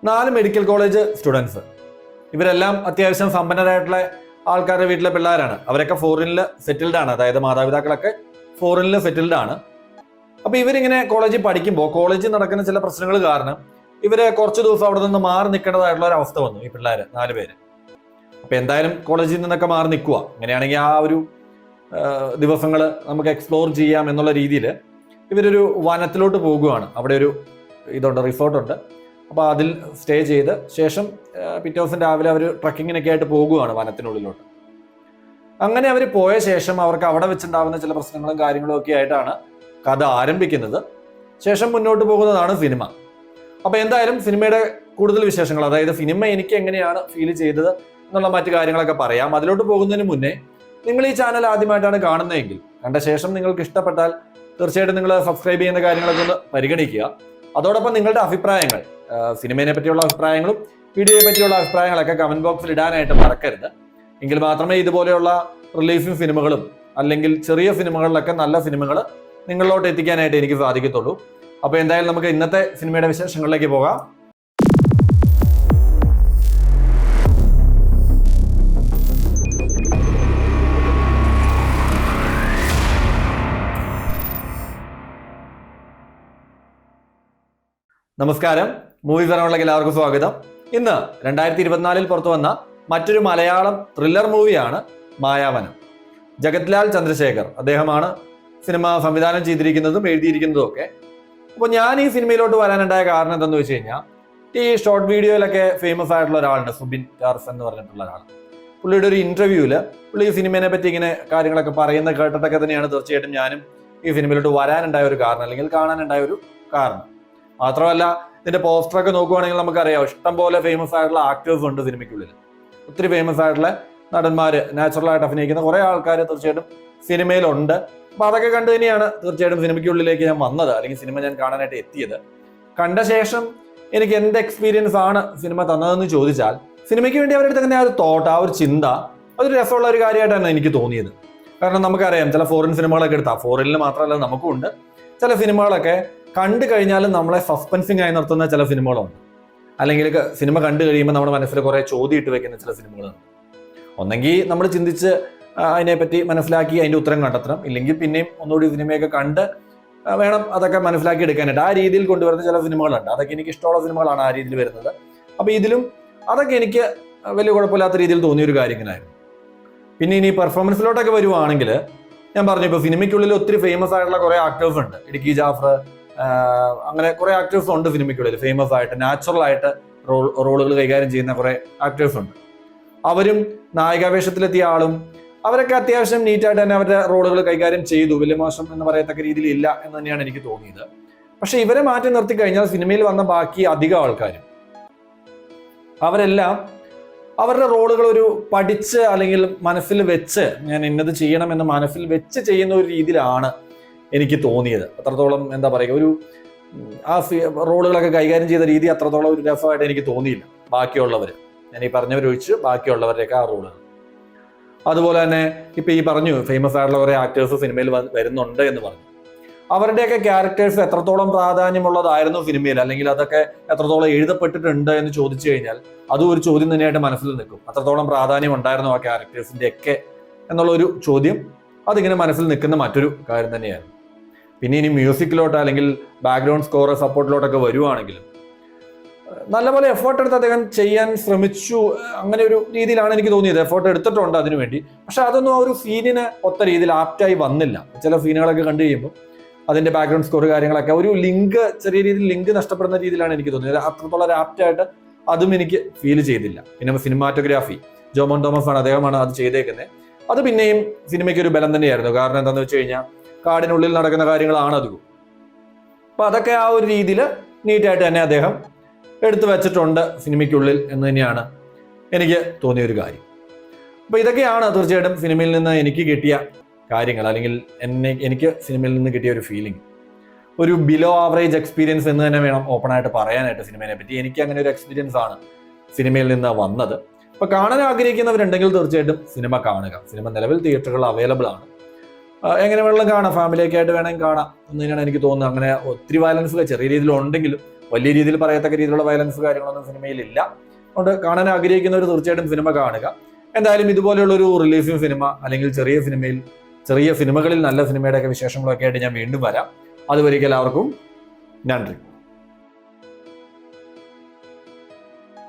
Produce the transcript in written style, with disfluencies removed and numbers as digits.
4 medical college students. ഇവരെല്ലാം അത്യാവശ്യം സമ്പന്നരായിട്ടുള്ള ആൾക്കാരുടെ വീട്ടിലെ പിള്ളേരാണ്. അവരൊക്കെ ഫോറിനിൽ സെറ്റിൽഡ് ആണ്, അതായത് മാതാപിതാക്കളൊക്കെ ഫോറിനിൽ സെറ്റിൽഡ് ആണ്. അപ്പൊ ഇവരിങ്ങനെ കോളേജിൽ പഠിക്കുമ്പോൾ കോളേജിൽ നടക്കുന്ന ചില പ്രശ്നങ്ങൾ കാരണം ഇവരെ കുറച്ച് ദിവസം അവിടെ നിന്ന് മാറി നിൽക്കേണ്ടതായിട്ടുള്ള ഒരു അവസ്ഥ വന്നു. ഈ പിള്ളേര് 4 പേര്. അപ്പൊ എന്തായാലും കോളേജിൽ നിന്നൊക്കെ മാറി നിൽക്കുക. അങ്ങനെയാണെങ്കിൽ ആ ഒരു ദിവസങ്ങൾ നമുക്ക് എക്സ്പ്ലോർ ചെയ്യാം എന്നുള്ള രീതിയിൽ ഇവരൊരു വനത്തിലോട്ട് പോകുകയാണ്. അവിടെ ഒരു റിസോർട്ടുണ്ട്. അപ്പോൾ അതിൽ സ്റ്റേ ചെയ്ത് ശേഷം പിറ്റേ ദിവസം രാവിലെ അവർ ട്രക്കിങ്ങിനൊക്കെ ആയിട്ട് പോകുകയാണ് വനത്തിനുള്ളിലോട്ട്. അങ്ങനെ അവർ പോയ ശേഷം അവർക്ക് അവിടെ വെച്ചുണ്ടാകുന്ന ചില പ്രശ്നങ്ങളും കാര്യങ്ങളും ഒക്കെ ആയിട്ടാണ് കഥ ആരംഭിക്കുന്നത്. ശേഷം മുന്നോട്ട് പോകുന്നതാണ് സിനിമ. അപ്പൊ എന്തായാലും സിനിമയുടെ കൂടുതൽ വിശേഷങ്ങൾ, അതായത് സിനിമ എനിക്ക് എങ്ങനെയാണ് ഫീൽ ചെയ്തത് എന്നുള്ള മറ്റു കാര്യങ്ങളൊക്കെ പറയാം. അതിലോട്ട് പോകുന്നതിന് മുന്നേ നിങ്ങൾ ഈ ചാനൽ ആദ്യമായിട്ടാണ് കാണുന്നതെങ്കിൽ കണ്ട ശേഷം നിങ്ങൾക്ക് ഇഷ്ടപ്പെട്ടാൽ തീർച്ചയായിട്ടും നിങ്ങൾ സബ്സ്ക്രൈബ് ചെയ്യുന്ന കാര്യങ്ങളൊക്കെ ഒന്ന് പരിഗണിക്കുക. അതോടൊപ്പം നിങ്ങളുടെ അഭിപ്രായങ്ങൾ, സിനിമയെ പറ്റിയുള്ള അഭിപ്രായങ്ങളും വീഡിയോയെ പറ്റിയുള്ള അഭിപ്രായങ്ങളൊക്കെ കമന്റ് ബോക്സിൽ ഇടാനായിട്ട് മറക്കരുത്. എങ്കിൽ മാത്രമേ ഇതുപോലെയുള്ള റിലീസിംഗ് സിനിമകളും അല്ലെങ്കിൽ ചെറിയ സിനിമകളിലൊക്കെ നല്ല സിനിമകൾ നിങ്ങളിലോട്ട് എത്തിക്കാനായിട്ട് എനിക്ക് സാധിക്കത്തുള്ളൂ. അപ്പോൾ എന്തായാലും നമുക്ക് ഇന്നത്തെ സിനിമയുടെ വിശേഷങ്ങളിലേക്ക് പോകാം. നമസ്കാരം, മൂവി ഫെറോണിലേക്ക് എല്ലാവർക്കും സ്വാഗതം. ഇന്ന് 2024 പുറത്തു വന്ന മറ്റൊരു മലയാളം ത്രില്ലർ മൂവിയാണ് മായാവനം. ജഗത്ലാൽ ചന്ദ്രശേഖർ അദ്ദേഹമാണ് സിനിമ സംവിധാനം ചെയ്തിരിക്കുന്നതും എഴുതിയിരിക്കുന്നതും ഒക്കെ. അപ്പോൾ ഞാൻ ഈ സിനിമയിലോട്ട് വരാനുണ്ടായ കാരണം എന്താണെന്ന് വെച്ച് കഴിഞ്ഞാൽ, ഈ ഷോർട്ട് വീഡിയോയിലൊക്കെ ഫേമസ് ആയിട്ടുള്ള ഒരാളുണ്ട്, സുബിൻ ടാർസ് എന്ന് പറഞ്ഞിട്ടുള്ള ഒരാൾ. പുള്ളിയുടെ ഒരു ഇന്റർവ്യൂവില് പുള്ളി ഈ സിനിമയെ പറ്റി ഇങ്ങനെ കാര്യങ്ങളൊക്കെ പറയുന്ന കേട്ടിട്ടൊക്കെ തന്നെയാണ് തീർച്ചയായിട്ടും ഞാനും ഈ സിനിമയിലോട്ട് വരാനുണ്ടായ ഒരു കാരണം, അല്ലെങ്കിൽ കാണാനുണ്ടായ ഒരു കാരണം. മാത്രമല്ല ഇതിന്റെ പോസ്റ്ററൊക്കെ നോക്കുവാണെങ്കിൽ നമുക്കറിയാം ഇഷ്ടംപോലെ ഫേമസ് ആയിട്ടുള്ള ആക്ടേഴ്സ് ഉണ്ട് സിനിമയ്ക്കുള്ളിൽ. ഒത്തിരി ഫേമസ് ആയിട്ടുള്ള നടന്മാര്, നാച്ചുറലായിട്ട് അഭിനയിക്കുന്ന കുറെ ആൾക്കാർ തീർച്ചയായിട്ടും സിനിമയിലുണ്ട്. അപ്പൊ അതൊക്കെ കണ്ടു തന്നെയാണ് തീർച്ചയായിട്ടും സിനിമയ്ക്കുള്ളിലേക്ക് ഞാൻ വന്നത്, അല്ലെങ്കിൽ സിനിമ ഞാൻ കാണാനായിട്ട് എത്തിയത്. കണ്ട ശേഷം എനിക്ക് എന്ത് എക്സ്പീരിയൻസ് ആണ് സിനിമ തന്നതെന്ന് ചോദിച്ചാൽ, സിനിമയ്ക്ക് വേണ്ടി അവരുടെ തന്നെ ആ ഒരു തോട്ട്, ആ ഒരു ചിന്ത, അതൊരു രസമുള്ള ഒരു കാര്യമായിട്ടാണ് എനിക്ക് തോന്നിയത്. കാരണം നമുക്കറിയാം ചില ഫോറിൻ സിനിമകളൊക്കെ എടുത്താൽ, ഫോറിനിൽ മാത്രമല്ല നമുക്കും ഉണ്ട് ചില സിനിമകളൊക്കെ കണ്ടു കഴിഞ്ഞാലും നമ്മളെ സസ്പെൻസിങ് ആയി നിർത്തുന്ന ചില സിനിമകളുണ്ട്. അല്ലെങ്കിൽ സിനിമ കണ്ടു കഴിയുമ്പോൾ നമ്മുടെ മനസ്സിൽ കുറെ ചോദ്യം ഇട്ട് വെക്കുന്ന ചില സിനിമകളുണ്ട്. ഒന്നെങ്കിൽ നമ്മൾ ചിന്തിച്ച് അതിനെപ്പറ്റി മനസ്സിലാക്കി അതിന്റെ ഉത്തരം കണ്ടെത്തണം, ഇല്ലെങ്കിൽ പിന്നെയും ഒന്നുകൂടി സിനിമയൊക്കെ കണ്ട് വേണം അതൊക്കെ മനസ്സിലാക്കി എടുക്കാനായിട്ട്. ആ രീതിയിൽ കൊണ്ടുവരുന്ന ചില സിനിമകളുണ്ട്. അതൊക്കെ എനിക്ക് ഇഷ്ടമുള്ള സിനിമകളാണ് ആ രീതിയിൽ വരുന്നത്. അപ്പൊ ഇതിലും അതൊക്കെ എനിക്ക് വലിയ കുഴപ്പമില്ലാത്ത രീതിയിൽ തോന്നിയൊരു കാര്യങ്ങളായിരുന്നു. പിന്നെ ഇനി പെർഫോമൻസിലോട്ടൊക്കെ വരുവാണെങ്കിൽ, ഞാൻ പറഞ്ഞു ഇപ്പോൾ സിനിമയ്ക്കുള്ളിൽ ഒത്തിരി ഫേമസ് ആയിട്ടുള്ള കുറെ ആക്ടേഴ്സ് ഉണ്ട്. ഇടുക്കി ജാഫർ, അങ്ങനെ കുറെ ആക്ടേഴ്സ് ഉണ്ട് സിനിമയ്ക്കുള്ളിൽ, ഫേമസ് ആയിട്ട് നാച്ചുറൽ ആയിട്ട് റോളുകൾ കൈകാര്യം ചെയ്യുന്ന കുറെ ആക്ടേഴ്സ് ഉണ്ട്. അവരും നായികാവേഷത്തിലെത്തിയ ആളും അവരൊക്കെ അത്യാവശ്യം നീറ്റായിട്ട് തന്നെ അവരുടെ റോളുകൾ കൈകാര്യം ചെയ്തു. വലിയ മോശം എന്ന് പറയത്തക്ക രീതിയിൽ ഇല്ല എന്ന് തന്നെയാണ് എനിക്ക് തോന്നിയത്. പക്ഷെ ഇവരെ മാറ്റി നിർത്തി കഴിഞ്ഞാൽ സിനിമയിൽ വന്ന ബാക്കി അധികം ആൾക്കാരും അവരെല്ലാം അവരുടെ റോളുകൾ ഒരു പഠിച്ച് അല്ലെങ്കിൽ മനസ്സിൽ വെച്ച് ഞാൻ ഇന്നത് ചെയ്യണമെന്ന് മനസ്സിൽ വെച്ച് ചെയ്യുന്ന ഒരു രീതിയിലാണ് എനിക്ക് തോന്നിയത്. അത്രത്തോളം എന്താ പറയുക, ഒരു ആ റോളുകളൊക്കെ കൈകാര്യം ചെയ്ത രീതി അത്രത്തോളം ഒരു രസമായിട്ട് എനിക്ക് തോന്നിയില്ല. ബാക്കിയുള്ളവർ, ഞാൻ ഈ പറഞ്ഞവരൊഴിച്ച് ബാക്കിയുള്ളവരുടെയൊക്കെ ആ റോളുകൾ. അതുപോലെ തന്നെ ഇപ്പൊ ഈ പറഞ്ഞു ഫേമസ് ആയിട്ടുള്ള കുറെ ആക്ടേഴ്സ് സിനിമയിൽ വരുന്നുണ്ട് എന്ന് പറഞ്ഞു. അവരുടെയൊക്കെ ക്യാരക്ടേഴ്സ് എത്രത്തോളം പ്രാധാന്യമുള്ളതായിരുന്നു സിനിമയിൽ, അല്ലെങ്കിൽ അതൊക്കെ എത്രത്തോളം എഴുതപ്പെട്ടിട്ടുണ്ട് എന്ന് ചോദിച്ചു കഴിഞ്ഞാൽ അതും ഒരു ചോദ്യം തന്നെയായിട്ട് മനസ്സിൽ നിൽക്കും. അത്രത്തോളം പ്രാധാന്യം ഉണ്ടായിരുന്നു ആ ക്യാരക്ടേഴ്സിന്റെ ഒക്കെ എന്നുള്ള ഒരു ചോദ്യം അതിങ്ങനെ മനസ്സിൽ നിൽക്കുന്ന മറ്റൊരു കാര്യം തന്നെയായിരുന്നു. പിന്നെ ഇനി മ്യൂസിക്കിലോട്ട് അല്ലെങ്കിൽ ബാക്ക്ഗ്രൗണ്ട് സ്കോർ സപ്പോർട്ടിലോട്ടൊക്കെ വരുവാണെങ്കിലും നല്ലപോലെ എഫേർട്ട് എടുത്ത് അദ്ദേഹം ചെയ്യാൻ ശ്രമിച്ചു. അങ്ങനെ ഒരു രീതിയിലാണ് എനിക്ക് തോന്നിയത്. എഫേർട്ട് എടുത്തിട്ടുണ്ട് അതിനുവേണ്ടി. പക്ഷെ അതൊന്നും ആ ഒരു സീനിന് ഒത്ത രീതിയിൽ ആപ്റ്റായി വന്നില്ല. ചില സീനുകളൊക്കെ കണ്ടു കഴിയുമ്പോൾ അതിന്റെ ബാക്ക്ഗ്രൗണ്ട് സ്കോർ കാര്യങ്ങളൊക്കെ ഒരു ലിങ്ക്, ചെറിയ രീതിയിൽ ലിങ്ക് നഷ്ടപ്പെടുന്ന രീതിയിലാണ് എനിക്ക് തോന്നിയത്. അത്രത്തോളം ആപ്റ്റായിട്ട് അതും എനിക്ക് ഫീൽ ചെയ്തില്ല. പിന്നെ സിനിമാറ്റോഗ്രാഫി ജോമോൻ തോമസ് ആണ്, അദ്ദേഹമാണ് അത് ചെയ്തേക്കുന്നത്. അത് പിന്നെയും സിനിമയ്ക്ക് ഒരു ബലം തന്നെയായിരുന്നു. കാരണം എന്താണെന്ന് വെച്ച് കഴിഞ്ഞാൽ കാടിനുള്ളിൽ നടക്കുന്ന കാര്യങ്ങളാണ് അധികം. അപ്പൊ അതൊക്കെ ആ ഒരു രീതിയിൽ നീറ്റായിട്ട് തന്നെ അദ്ദേഹം എടുത്തു വെച്ചിട്ടുണ്ട് സിനിമയ്ക്കുള്ളിൽ എന്ന് തന്നെയാണ് എനിക്ക് തോന്നിയ ഒരു കാര്യം. അപ്പൊ ഇതൊക്കെയാണ് തീർച്ചയായിട്ടും സിനിമയിൽ നിന്ന് എനിക്ക് കിട്ടിയ കാര്യങ്ങൾ, അല്ലെങ്കിൽ എനിക്ക് സിനിമയിൽ നിന്ന് കിട്ടിയ ഒരു ഫീലിംഗ്. ഒരു ബിലോ ആവറേജ് എക്സ്പീരിയൻസ് എന്ന് തന്നെ വേണം ഓപ്പൺ ആയിട്ട് പറയാനായിട്ട് സിനിമയെ പറ്റി. എനിക്ക് അങ്ങനെ ഒരു എക്സ്പീരിയൻസ് ആണ് സിനിമയിൽ നിന്ന് വന്നത്. അപ്പൊ കാണാൻ ആഗ്രഹിക്കുന്നവരുണ്ടെങ്കിൽ തീർച്ചയായിട്ടും സിനിമ കാണുക. സിനിമ നിലവിൽ തിയേറ്ററുകൾ അവൈലബിൾ ആണ്. എങ്ങനെ വേണമെങ്കിലും കാണാം, ഫാമിലിയൊക്കെ ആയിട്ട് വേണമെങ്കിൽ കാണാം എന്ന് തന്നെയാണ് എനിക്ക് തോന്നുന്നത്. അങ്ങനെ ഒത്തിരി വയലൻസ് ചെറിയ രീതിയിൽ ഉണ്ടെങ്കിലും വലിയ രീതിയിൽ പറയത്തക്ക രീതിയിലുള്ള വയലൻസ് കാര്യങ്ങളൊന്നും സിനിമയിലില്ല. അതുകൊണ്ട് കാണാൻ ആഗ്രഹിക്കുന്നവർ തീർച്ചയായിട്ടും സിനിമ കാണുക. എന്തായാലും ഇതുപോലെയുള്ള ഒരു റിലീഫിംഗ് സിനിമ അല്ലെങ്കിൽ ചെറിയ സിനിമകളിൽ നല്ല സിനിമയുടെയൊക്കെ വിശേഷങ്ങളൊക്കെ ആയിട്ട് ഞാൻ വീണ്ടും വരാം. അതുവരെയ്ക്ക് എല്ലാവർക്കും നന്ദി.